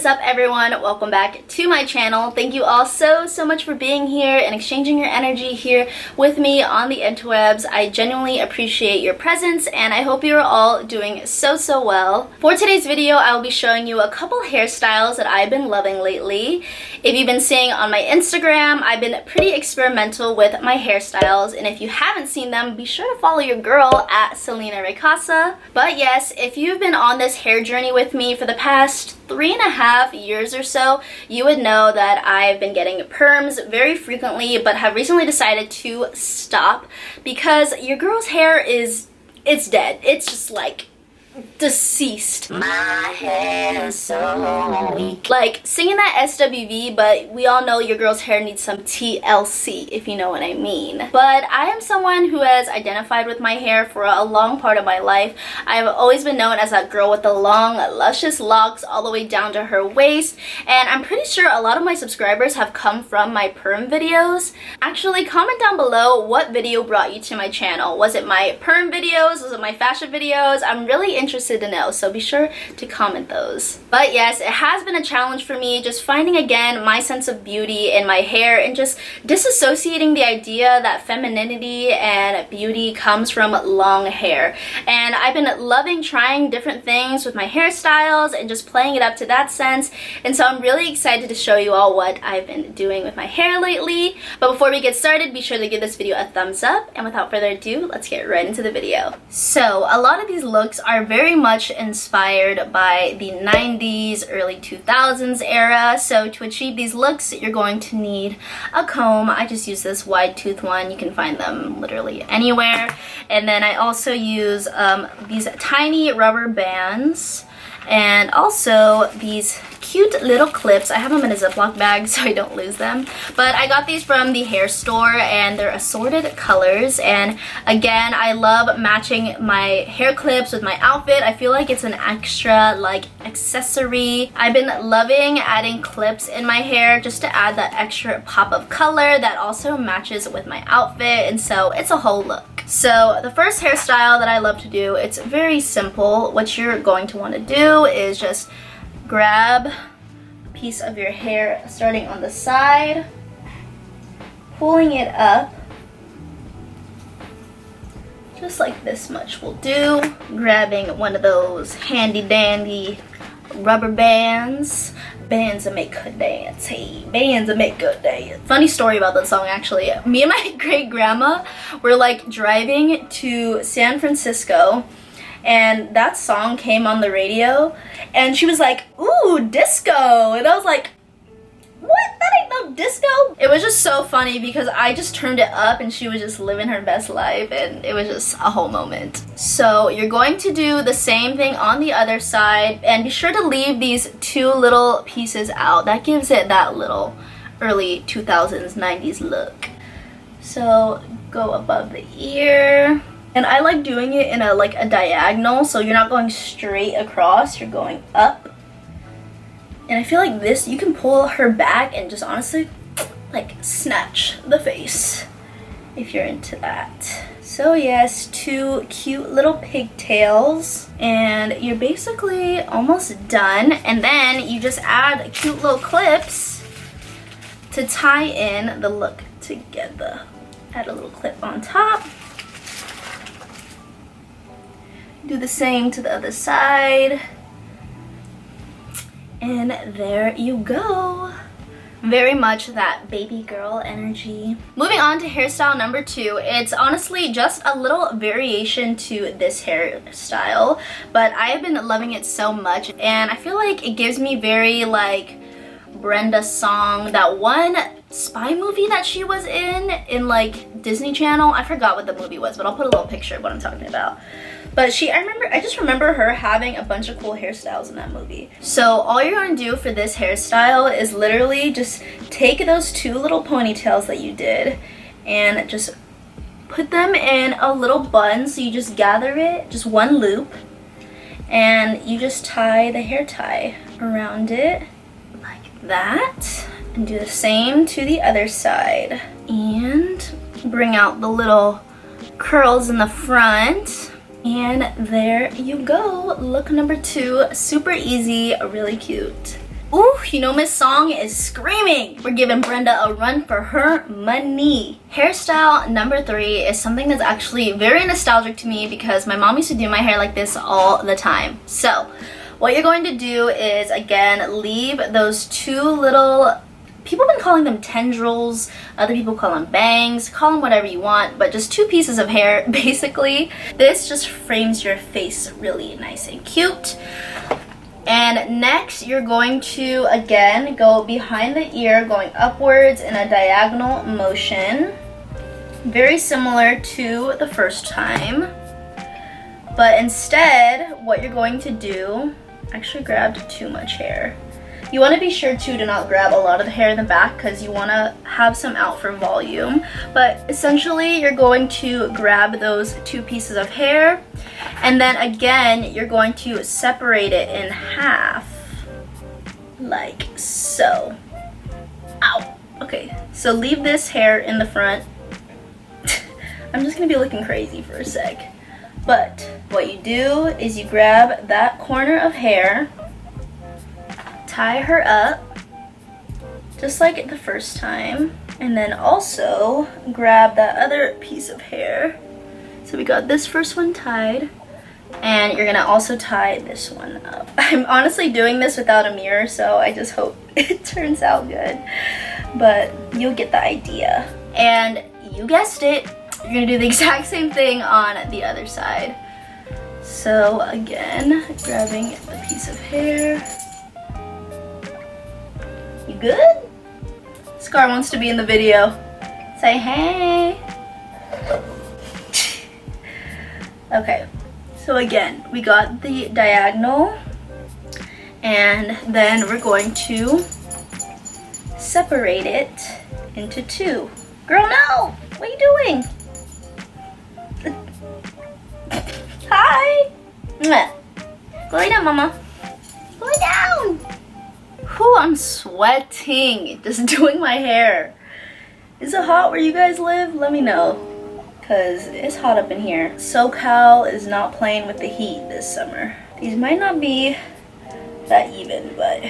up everyone? Welcome back to my channel. Thank you all so much for being here and exchanging your energy here with me on the interwebs. I genuinely appreciate your presence and I hope you're all doing so well. For today's video, I will be showing you a couple hairstyles that I've been loving lately. If you've been seeing on my Instagram, I've been pretty experimental with my hairstyles, and if you haven't seen them, be sure to follow your girl at Selena.Reycasa. But yes, if you've been on this hair journey with me for the past 3.5 years or so, you would know that I've been getting perms very frequently, but have recently decided to stop because your girl's hair it's dead. It's just like deceased. My hair is so weak. Like singing that SWV, but we all know your girl's hair needs some TLC, if you know what I mean. But I am someone who has identified with my hair for a long part of my life. I've always been known as that girl with the long, luscious locks all the way down to her waist, and I'm pretty sure a lot of my subscribers have come from my perm videos. Actually, comment down below what video brought you to my channel. Was it my perm videos? Was it my fashion videos? I'm really interested to know, so be sure to comment those. But yes, it has been a challenge for me just finding again my sense of beauty in my hair and just disassociating the idea that femininity and beauty comes from long hair. And I've been loving trying different things with my hairstyles and just playing it up to that sense, and so I'm really excited to show you all what I've been doing with my hair lately. But before we get started, be sure to give this video a thumbs up, and without further ado, let's get right into the video. So a lot of these looks are very much inspired by the 90s, early 2000s era. So to achieve these looks, you're going to need a comb. I just use this wide tooth one. You can find them literally anywhere. And then I also use these tiny rubber bands and also these cute little clips. I have them in a Ziploc bag so I don't lose them. But I got these from the hair store and they're assorted colors. And again, I love matching my hair clips with my outfit. I feel like it's an extra like accessory. I've been loving adding clips in my hair just to add that extra pop of color that also matches with my outfit, and so it's a whole look. So the first hairstyle that I love to do, it's very simple. What you're going to want to do is just grab a piece of your hair starting on the side, pulling it up, just like this much will do, grabbing one of those handy dandy rubber bands. Bands that make good dance, hey, bands that make good dance. Funny story about that song actually. Me and my great grandma were like driving to San Francisco and that song came on the radio and she was like, ooh, disco. And I was like, what? That ain't no disco. It was just so funny because I just turned it up and she was just living her best life, and it was just a whole moment. So you're going to do the same thing on the other side, and be sure to leave these two little pieces out. That gives it that little early 2000s 90s look. So go above the ear. And I like doing it in a diagonal, so you're not going straight across, you're going up. And I feel like this, you can pull her back and just honestly like snatch the face if you're into that. So yes, two cute little pigtails, and you're basically almost done. And then you just add cute little clips to tie in the look together. Add a little clip on top. Do the same to the other side. And there you go. Very much that baby girl energy. Moving on to hairstyle number 2. It's honestly just a little variation to this hairstyle, but I have been loving it so much, and I feel like it gives me very like Brenda Song, that one spy movie that she was in like Disney Channel. I forgot what the movie was, but I'll put a little picture of what I'm talking about. But I just remember her having a bunch of cool hairstyles in that movie. So all you're going to do for this hairstyle is literally just take those two little ponytails that you did and just put them in a little bun. So you just gather it, just one loop, and you just tie the hair tie around it like that. And do the same to the other side. And bring out the little curls in the front. And there you go, look number 2, super easy, really cute. Ooh, you know Miss Song is screaming. We're giving Brenda a run for her money. Hairstyle number 3 is something that's actually very nostalgic to me because my mom used to do my hair like this all the time. So what you're going to do is, again, leave those 2 little, people have been calling them tendrils, other people call them bangs, call them whatever you want, but just 2 pieces of hair basically. This just frames your face really nice and cute. And next, you're going to, again, go behind the ear, going upwards in a diagonal motion. Very similar to the first time. But instead, what you're going to do, I actually grabbed too much hair. You want to be sure too to not grab a lot of the hair in the back because you want to have some out for volume. But essentially, you're going to grab those 2 pieces of hair, and then again, you're going to separate it in half, like so. Ow! Okay, so leave this hair in the front. I'm just gonna be looking crazy for a sec. But what you do is you grab that corner of hair, tie her up just like the first time, and then also grab that other piece of hair. So we got this first one tied, and you're gonna also tie this one up. I'm honestly doing this without a mirror, so I just hope it turns out good, but you'll get the idea. And you guessed it, you're gonna do the exact same thing on the other side. So again, grabbing the piece of hair. You good? Scar wants to be in the video. Say hey. Okay, so again, we got the diagonal, and then we're going to separate it into 2. Girl, no! What are you doing? Hi! Go lay down, mama. Go lay down! Whew, I'm sweating just doing my hair. Is it hot where you guys live? Let me know, because it's hot up in here. SoCal is not playing with the heat this summer. These might not be that even, but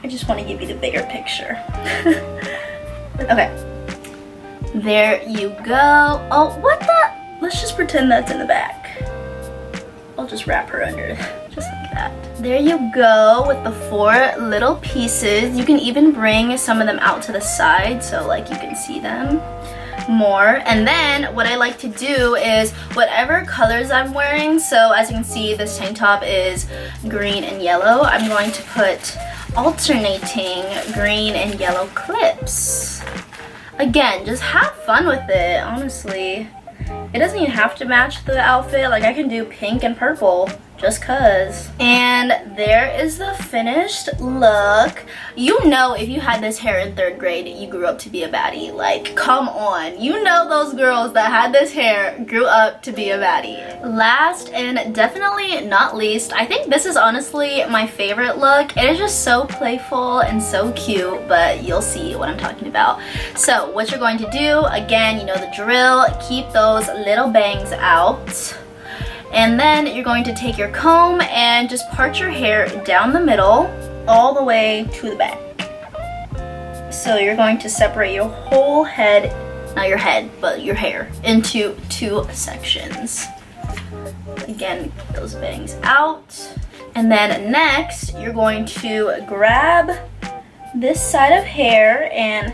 I just want to give you the bigger picture. Okay, there you go. Oh, what the? Let's just pretend that's in the back. I'll just wrap her under, just like that. There you go with the 4 little pieces. You can even bring some of them out to the side so like you can see them more. And then what I like to do is whatever colors I'm wearing, so as you can see this tank top is green and yellow, I'm going to put alternating green and yellow clips. Again, just have fun with it, honestly. It doesn't even have to match the outfit. Like, I can do pink and purple just cause. And there is the finished look. You know, if you had this hair in 3rd grade, you grew up to be a baddie. Like, come on. You know those girls that had this hair grew up to be a baddie. Last and definitely not least, I think this is honestly my favorite look. It is just so playful and so cute, but you'll see what I'm talking about. So what you're going to do, again, you know the drill, keep those little bangs out. And then you're going to take your comb and just part your hair down the middle all the way to the back. So you're going to separate your whole head, not your head, but your hair, into 2 sections. Again, get those bangs out. And then next, you're going to grab this side of hair and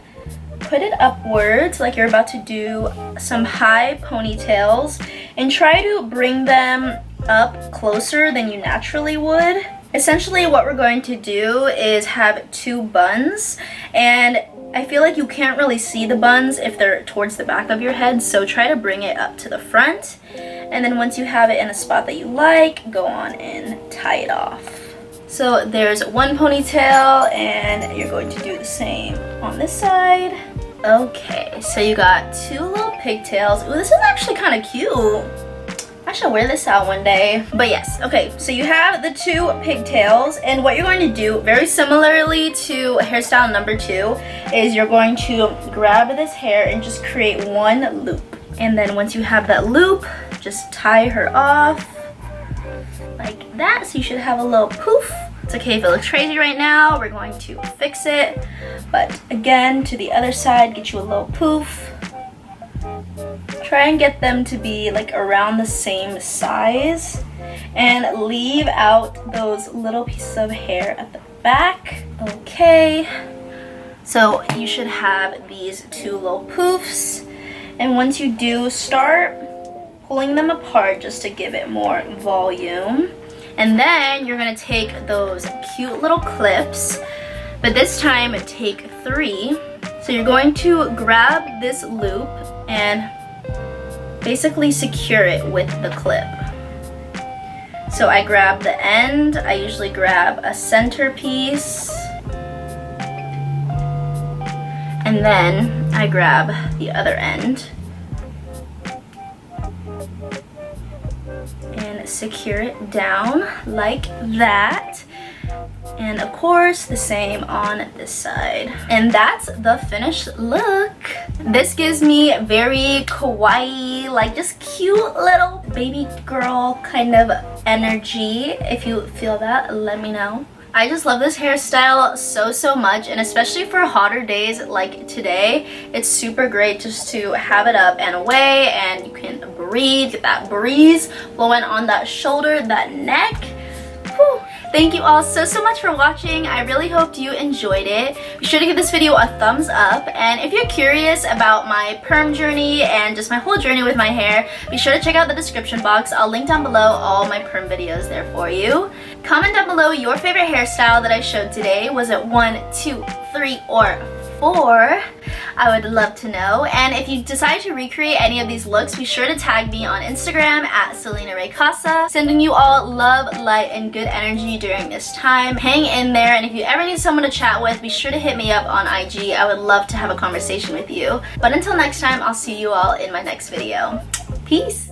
put it upwards like you're about to do some high ponytails, and try to bring them up closer than you naturally would. Essentially what we're going to do is have 2 buns, and I feel like you can't really see the buns if they're towards the back of your head, so try to bring it up to the front, and then once you have it in a spot that you like, go on and tie it off. So there's 1 ponytail, and you're going to do the same on this side. Okay, so you got 2 little pigtails. Ooh, this is actually kind of cute. I should wear this out one day. But yes, okay, so you have the 2 pigtails, and what you're going to do, very similarly to hairstyle number 2, is you're going to grab this hair and just create 1 loop. And then once you have that loop, just tie her off like that. So you should have a little poof It's okay if it looks crazy right now. We're going to fix it. But again, to the other side, get you a little poof. Try and get them to be like around the same size. And leave out those little pieces of hair at the back. Okay. So you should have these 2 little poofs. And once you do, start pulling them apart just to give it more volume. And then you're gonna take those cute little clips, but this time take 3. So you're going to grab this loop and basically secure it with the clip. So I grab the end, I usually grab a center piece, and then I grab the other end and secure it down like that. And of course, the same on this side. And that's the finished look. This gives me very kawaii, like just cute little baby girl kind of energy. If you feel that, let me know. I just love this hairstyle so much, and especially for hotter days like today, it's super great just to have it up and away, and you can breathe, get that breeze blowing on that shoulder, that neck. Whew. Thank you all so much for watching. I really hoped you enjoyed it. Be sure to give this video a thumbs up, and if you're curious about my perm journey and just my whole journey with my hair, be sure to check out the description box. I'll link down below all my perm videos there for you. Comment down below your favorite hairstyle that I showed today. Was it 1, 2, 3, or 4? I would love to know. And if you decide to recreate any of these looks, be sure to tag me on Instagram at Selena.Reycasa. Sending you all love, light, and good energy during this time. Hang in there, and if you ever need someone to chat with, be sure to hit me up on IG. I would love to have a conversation with you. But until next time, I'll see you all in my next video. Peace!